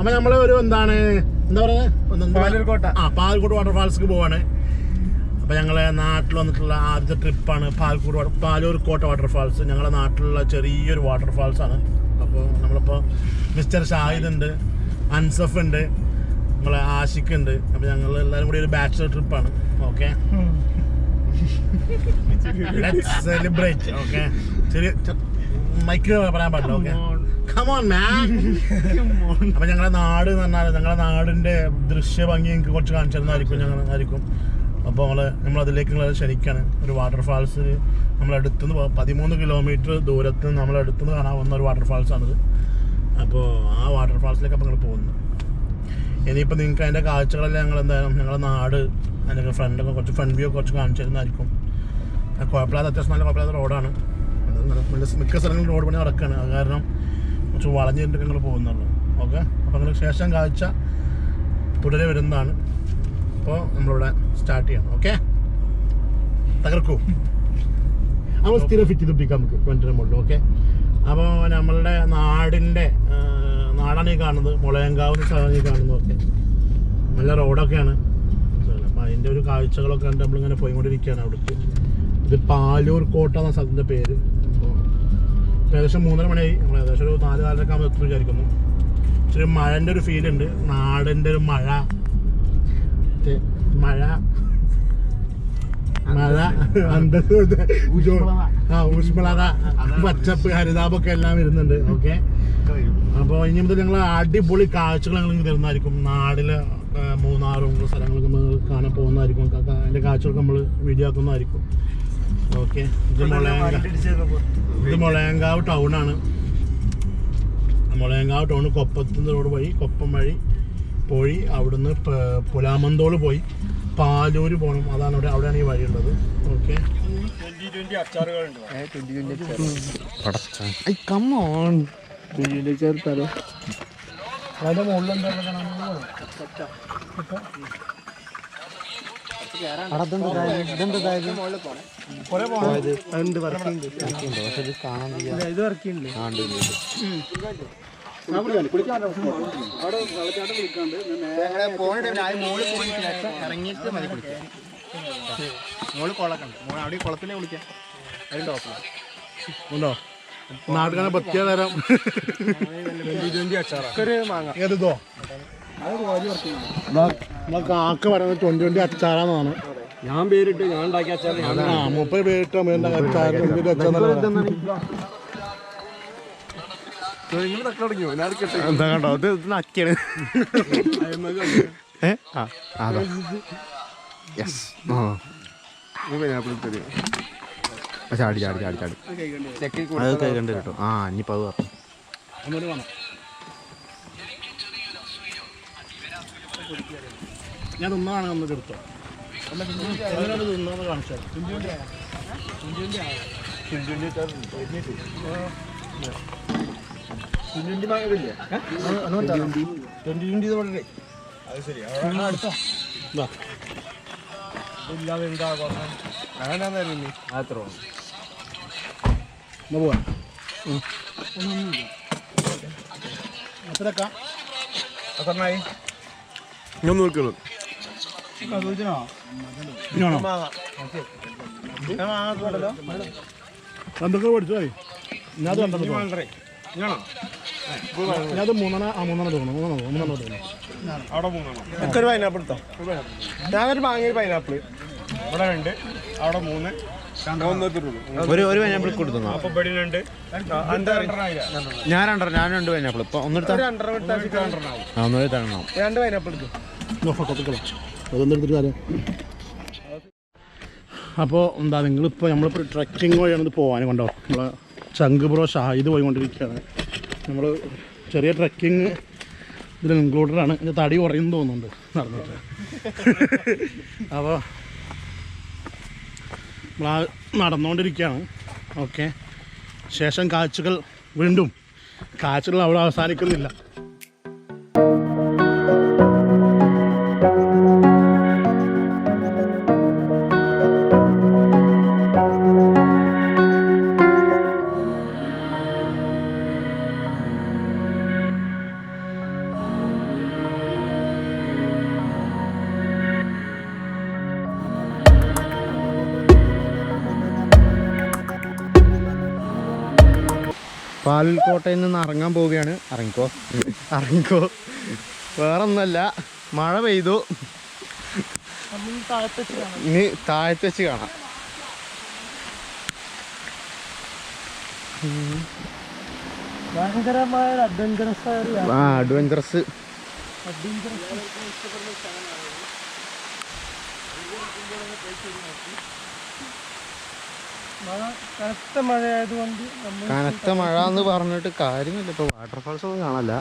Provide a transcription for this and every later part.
അപ്പം നമ്മൾ ഒരു എന്താ പറയുക പാൽക്കോട് വാട്ടർഫാൾസിലേക്ക് പോവാണ്. അപ്പോൾ ഞങ്ങളെ നാട്ടിൽ വന്നിട്ടുള്ള ആദ്യത്തെ ട്രിപ്പാണ് പാലൂർ കോട്ട വാട്ടർഫാൾസ്. ഞങ്ങളുടെ നാട്ടിലുള്ള ചെറിയൊരു വാട്ടർഫാൾസാണ്. അപ്പോൾ നമ്മളിപ്പോൾ മിസ്റ്റർ ഷാഹിദ് ഉണ്ട്, അൻസഫ് ഉണ്ട്, നമ്മളെ ആഷിഖ് ഉണ്ട്. അപ്പോൾ ഞങ്ങൾ എല്ലാവരും കൂടി ഒരു ബാച്ചലർ ട്രിപ്പാണ്. Okay, celebrate. ഓക്കെ, ചെറിയ മൈക്കിൽ പറയാൻ പാടില്ല. ഓക്കെ, കമോൺ മാൻ. അപ്പം ഞങ്ങളുടെ നാട് എന്ന് പറഞ്ഞാൽ ഞങ്ങളുടെ നാടിൻ്റെ ദൃശ്യഭംഗി എനിക്ക് കുറച്ച് കാണിച്ചു തരുന്നതായിരിക്കും. അപ്പോൾ നമ്മളതിലേക്ക് ക്ഷണിക്കാണ്. ഒരു വാട്ടർഫാൾസ് നമ്മളടുത്തുനിന്ന് 13 കിലോമീറ്റർ ദൂരത്ത് നമ്മളടുത്തുനിന്ന് കാണാവുന്ന ഒരു വാട്ടർഫാൾസാണിത്. അപ്പോൾ ആ വാട്ടർഫാൾസിലേക്ക് അപ്പോൾ നിങ്ങൾ പോകുന്നു. ഇനിയിപ്പോൾ നിങ്ങൾക്ക് അതിൻ്റെ കാഴ്ചകളെല്ലാം ഞങ്ങൾ എന്തായാലും ഞങ്ങളുടെ നാട് അതിൻ്റെ ഫ്രണ്ടൊക്കെ കുറച്ച് ഫ്രണ്ട് വ്യൂ കുറച്ച് കാണിച്ചു തരുന്നതായിരിക്കും. കുഴപ്പമില്ലാത്ത അത്യാവശ്യം നല്ല കുഴപ്പമില്ലാത്ത റോഡാണ്. മിക്ക സ്ഥലങ്ങളിൽ റോഡ് പണി നടക്കുകയാണ്. അത് കാരണം കുറച്ച് വളഞ്ഞിട്ട് ഞങ്ങൾ പോകുന്നുള്ളൂ. ഓക്കെ, അപ്പോൾ നിങ്ങൾക്ക് ശേഷം കാഴ്ച തുടരെ വരുന്നതാണ്. അപ്പോൾ നമ്മളിവിടെ സ്റ്റാർട്ട് ചെയ്യണം. ഓക്കെ, തകർക്കൂ. നമ്മൾ സ്ഥിരം ഫിറ്റ് ചെയ്തിപ്പിക്കാം നമുക്ക് വണ്ടിയുടെ മുകളിൽ. ഓക്കെ, അപ്പോൾ നമ്മളുടെ നാടാണ് ഈ കാണുന്നത്, മുളയങ്കാവ് സ്ഥലമാണ് ഈ കാണുന്നത്. ഓക്കെ, നല്ല റോഡൊക്കെയാണ്. അപ്പോൾ അതിൻ്റെ ഒരു കാഴ്ചകളൊക്കെ കണ്ട് നമ്മളിങ്ങനെ പോയിക്കൊണ്ടിരിക്കുകയാണ് അവിടേക്ക്. ഇത് പാലൂർ കോട്ട എന്ന സ്ഥലത്തിൻ്റെ പേര്. അപ്പോൾ ഏകദേശം 3:30 മണിയായി. നമ്മൾ ഏകദേശം ഒരു 4-4:30 ആകുമ്പോൾ എത്തുമെന്ന് വിചാരിക്കുന്നു. ഇച്ചിരി മഴൻ്റെ ഒരു ഫീലുണ്ട്, നാടിൻ്റെ ഒരു മഴ ഊഷ്മളത, പച്ചപ്പ്, ഹരിതാപമൊക്കെ എല്ലാം വരുന്നുണ്ട്. ഓക്കെ, അപ്പോൾ ഇനി മുതൽ ഞങ്ങൾ അടിപൊളി കാഴ്ചകൾ ഞങ്ങൾ തരുന്നതായിരിക്കും. നാടിലെ മൂന്നാറും സ്ഥലങ്ങളൊക്കെ നമ്മൾ കാണാൻ പോകുന്നതായിരിക്കും. അതിൻ്റെ കാഴ്ചകളൊക്കെ നമ്മൾ വീഡിയോ ആക്കുന്നതായിരിക്കും. ഓക്കെ, ഇത് മുളയങ്കാവ് ടൗണാണ്. മുളയങ്കാവ് ടൗൺ കൊപ്പത്തുനിന്ന് റോഡ് വഴി കൊപ്പം വഴി പോയി അവിടുന്ന് പുലാമന്തോള് പോയി പാലൂര് പോകണം. അതാണ് അവിടെയാണ് ഈ വഴിയുള്ളത്. ഓക്കെ, അതിൻ്റെ മുകളിൽ എന്താ ഇറങ്ങിയിട്ട് മതി കുളിക്കാൻ. മോള് കുളക്കുണ്ട്, അവിടെ കുളത്തിലെ കുളിക്കാം. അതിൻ്റെ ഉണ്ടോ നാട്ടുകാരെ പറ്റിയ തരം ഏതോ കാക്ക പറയുന്നത് 2020 അച്ചാറാന്നാണ്. ഞാൻ പേരിട്ട് ഞാൻ ഉണ്ടാക്കിയ അച്ചാർ. 30 പേരിട്ട് അച്ചാർ എന്താ കണ്ടോ, ഇത് നക്കിയാണ്. ചാടി ചാടി ചാടി ചാടി അത് കൈകണ്ട് കേട്ടോ. ഇനിയിപ്പോൾ അത് പറഞ്ഞു ഞാൻ ഒന്നാണ് നമുക്ക് എടുത്തോ. കാണിച്ചാൽ ഞാൻ നോക്കുള്ളൂ. എന്തൊക്കെ പഠിച്ചോ? ഞാനത് ഞാനത് മൂന്നെണ്ണം തോന്നുന്നു. അവിടെ 3 ഒക്കെ ഒരു പൈനാപ്പിൾ എടുത്തോ. ഞാനൊരു വാങ്ങിയൊരു പൈനാപ്പിൾ ഇവിടെ 2, അവിടെ 3, ഒരു പൈനാപ്പിൾ കൊടുത്തു. അപ്പൊ ഇവിടെ 2, ഞാൻ 2 പൈനാപ്പിൾ ഇപ്പൊ ഒന്നെടുത്ത 2 പൈനാപ്പിൾ എടുത്തു. അപ്പോൾ എന്താ നിങ്ങളിപ്പോൾ നമ്മളിപ്പോൾ ട്രക്കിങ് വഴിയാണ് പോകാൻ കൊണ്ടോ. നമ്മളെ ചങ്ക് ബ്രോ ഷാഹിദ് പോയിക്കൊണ്ടിരിക്കുകയാണ്. നമ്മൾ ചെറിയ ട്രക്കിങ് ഇതിൽ ഇൻക്ലൂഡഡാണ്. ഇത് തടി കുറയുന്നു തോന്നുന്നുണ്ട് നടന്നിട്ട്. അപ്പോൾ നമ്മൾ നടന്നുകൊണ്ടിരിക്കുകയാണ്. ഓക്കെ, ശേഷം കാഴ്ചകൾ വീണ്ടും കാഴ്ചകൾ അവിടെ അവസാനിക്കുന്നില്ല. പാലൽക്കോട്ടയിൽ നിന്ന് ഇറങ്ങാൻ പോവുകയാണ്. ഇറങ്ങിക്കോ വേറൊന്നല്ല, മഴ പെയ്തു. ഇനി താഴത്ത് വെച്ച് കാണാം. ഭയങ്കരമായ അഡ്വഞ്ചറസ്. കനത്ത മഴയായതുകൊണ്ട് കനത്ത മഴ എന്ന് പറഞ്ഞിട്ട് കാര്യമില്ല. ഇപ്പൊ വാട്ടർഫാൾസ് ഒന്നും കാണല്ല.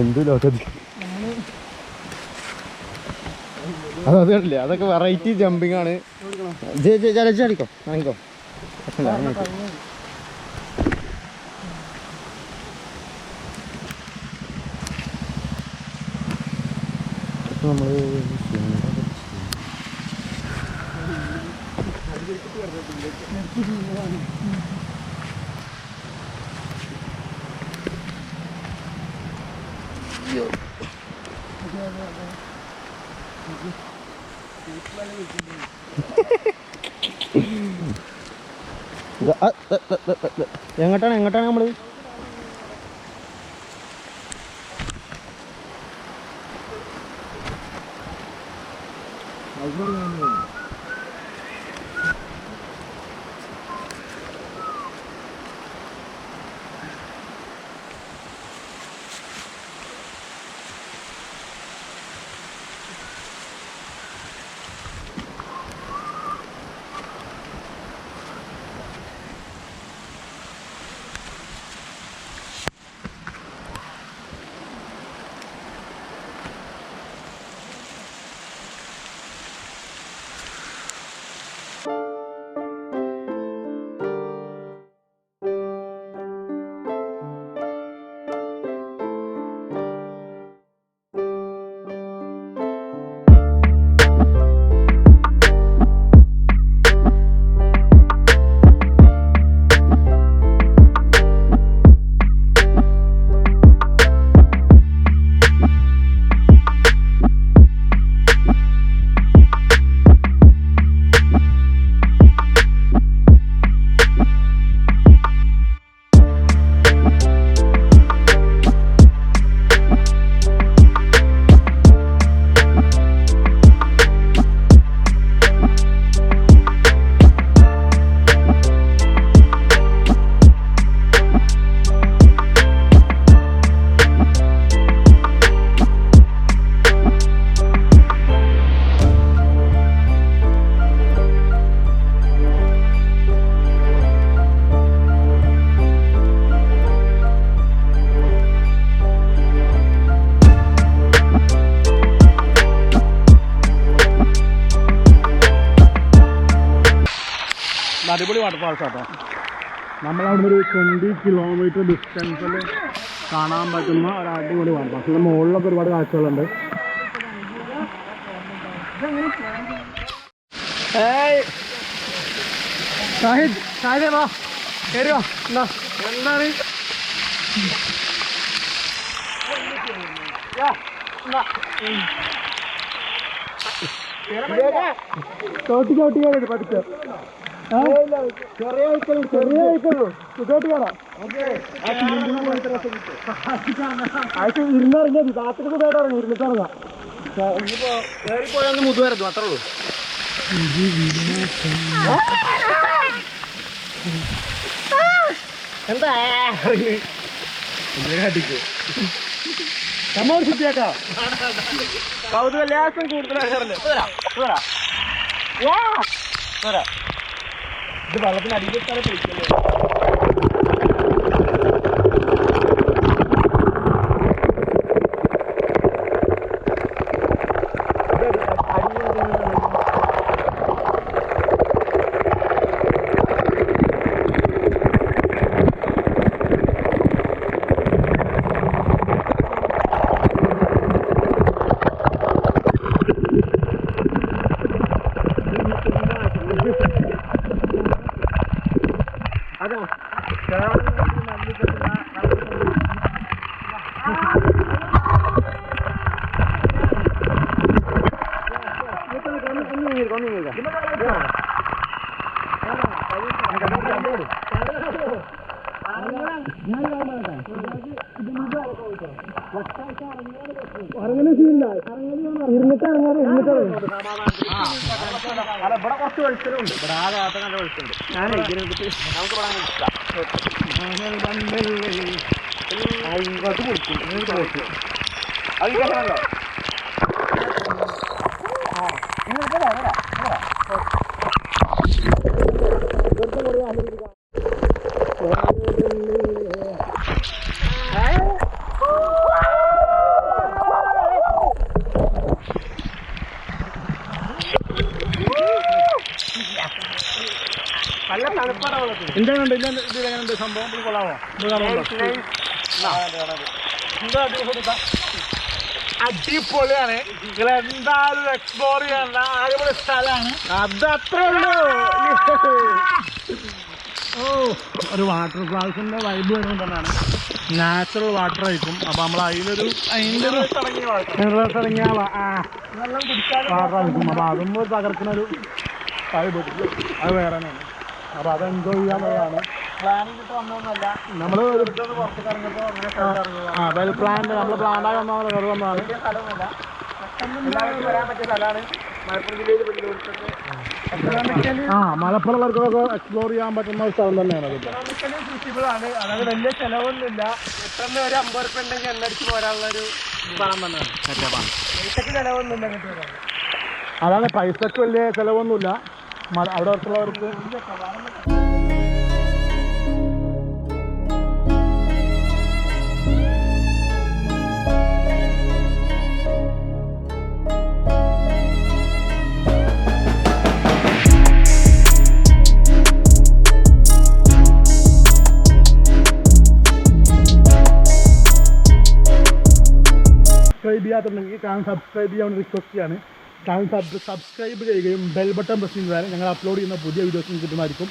എന്തു ലോകത്ത് അതല്ലേ, അതൊക്കെ വെറൈറ്റി ജമ്പിങ് ആണ്. ചാടിക്കോ ഇറങ്ങിക്കോ. നമ്മള് എങ്ങോട്ടാണ് നമ്മള്? അടിപൊളി വാട്ടർഫാൾസ് ആട്ടോ. നമ്മളവിടെ ഒരു 20 കിലോമീറ്റർ ഡിസ്റ്റൻസിൽ കാണാൻ പറ്റുന്ന ഒരു അടിപൊളി വാട്ടർഫാൾസ്. ഇതിൻ്റെ മുകളിലൊക്കെ ഒരുപാട് കാഴ്ചകളുണ്ട്. ഷാഹിദ് വാ, കയറി വാ. എന്താണ് ചോട്ടി കയറി പഠിച്ചോ. ചെറിയ വയ്ക്കുള്ളൂ, സുഖമായിട്ട് കാണാം. ഇരുന്നിറങ്ങിയത് രാത്രി സുഖമായിട്ട് ഇറങ്ങി, ഇരുന്നിട്ടിറങ്ങാം. ഇനിയിപ്പോ കയറിപ്പോയൊന്ന് മുതുവരുന്നു, അത്രേ ഉള്ളൂ. എന്താ അടിക്കോ നമ്മോട് ശുദ്ധിയാക്കാം. കൗതുക ലേശം കൂടുതലാകാറില്ല. ഇത് വെള്ളത്തിന് അടിയിലെത്താതെ പിടിക്കല്ലേ. ഇറങ്ങുന്ന സീനില്ല, ഇരുന്നിട്ട് ഇറങ്ങാറ്. ഇവിടെ കുറച്ച് വെളിച്ചലുണ്ട്, ഇവിടെ ആ ഭാഗത്ത് നല്ല വെളിച്ചുണ്ട്. ഞാനേ നമുക്ക് അത് നല്ല തണുപ്പാണ് വെള്ളത്തിൽ. എന്താണ് ഇതിലെങ്ങനെയുണ്ട് സംഭവം? കൊള്ളാമോ? അടിപൊളിയാണ്. നിങ്ങൾ എന്തായാലും എക്സ്പ്ലോർ ചെയ്യാനുള്ള അടിപൊളി സ്ഥലമാണ്. അതത്രേ ഉള്ളൂ. ഓ, ഒരു വാട്ടർ ഫാൾസിന്റെ വൈബ് വരുന്നതാണ്. നാച്ചുറൽ വാട്ടർ ആയിരിക്കും. അപ്പൊ നമ്മൾ അതിൻ്റെ തുടങ്ങിയ വാട്ടർ ആയിരിക്കും. അപ്പൊ അതൊന്നും തകർക്കുന്ന ഒരു വൈബ്, അത് വേറെ തന്നെയാണ്. അപ്പൊ അത് എൻജോയ് ചെയ്യാന്നുള്ളതാണ്. നമ്മള് വെൽ പ്ലാൻഡ്, നമ്മൾ പ്ലാൻഡായി വന്നതാണ്, കയറി വന്നതാണ്. മലപ്പുറമുള്ളവർക്കൊക്കെ എക്സ്പ്ലോർ ചെയ്യാൻ പറ്റുന്ന ഒരു സ്ഥലം തന്നെയാണ്. അതായത് വലിയ ചെലവൊന്നുമില്ല. പെട്ടെന്ന് ഒരു 50 ഉറുപ്പിക ഉണ്ടെങ്കിൽ എണ്ണടിച്ച് പോരാനുള്ളൊരു സ്ഥലം തന്നെയാണ്. പൈസക്ക് ചെലവൊന്നുമില്ല അങ്ങോട്ട് വരാൻ. അതാണ്, പൈസക്ക് വലിയ ചിലവൊന്നുമില്ല അവിടെ അടുത്തുള്ളവർക്ക്. സബ്സ്ക്രൈബ് ചെയ്യാത്തുണ്ടെങ്കിൽ ചാനൽ സബ്സ്ക്രൈബ് ചെയ്യാൻ റിക്വസ്റ്റ് ചെയ്യാണ്. ചാനൽ സബ്സ്ക്രൈബ് ചെയ്യുകയും ബെൽ ബട്ടൺ പ്രസ് ചെയ്യുന്നതായാലും ഞങ്ങൾ അപ്ലോഡ് ചെയ്യുന്ന പുതിയ വീഡിയോസും കിട്ടുന്നതായിരിക്കും.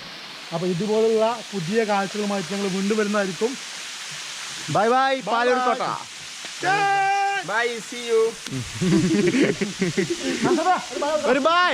അപ്പോൾ ഇതുപോലുള്ള പുതിയ കാഴ്ചകളുമായിട്ട് ഞങ്ങൾ വീണ്ടും വരുന്നതായിരിക്കും. By bye Paloor Kotta. Bye, see you. ഒരു ബൈ.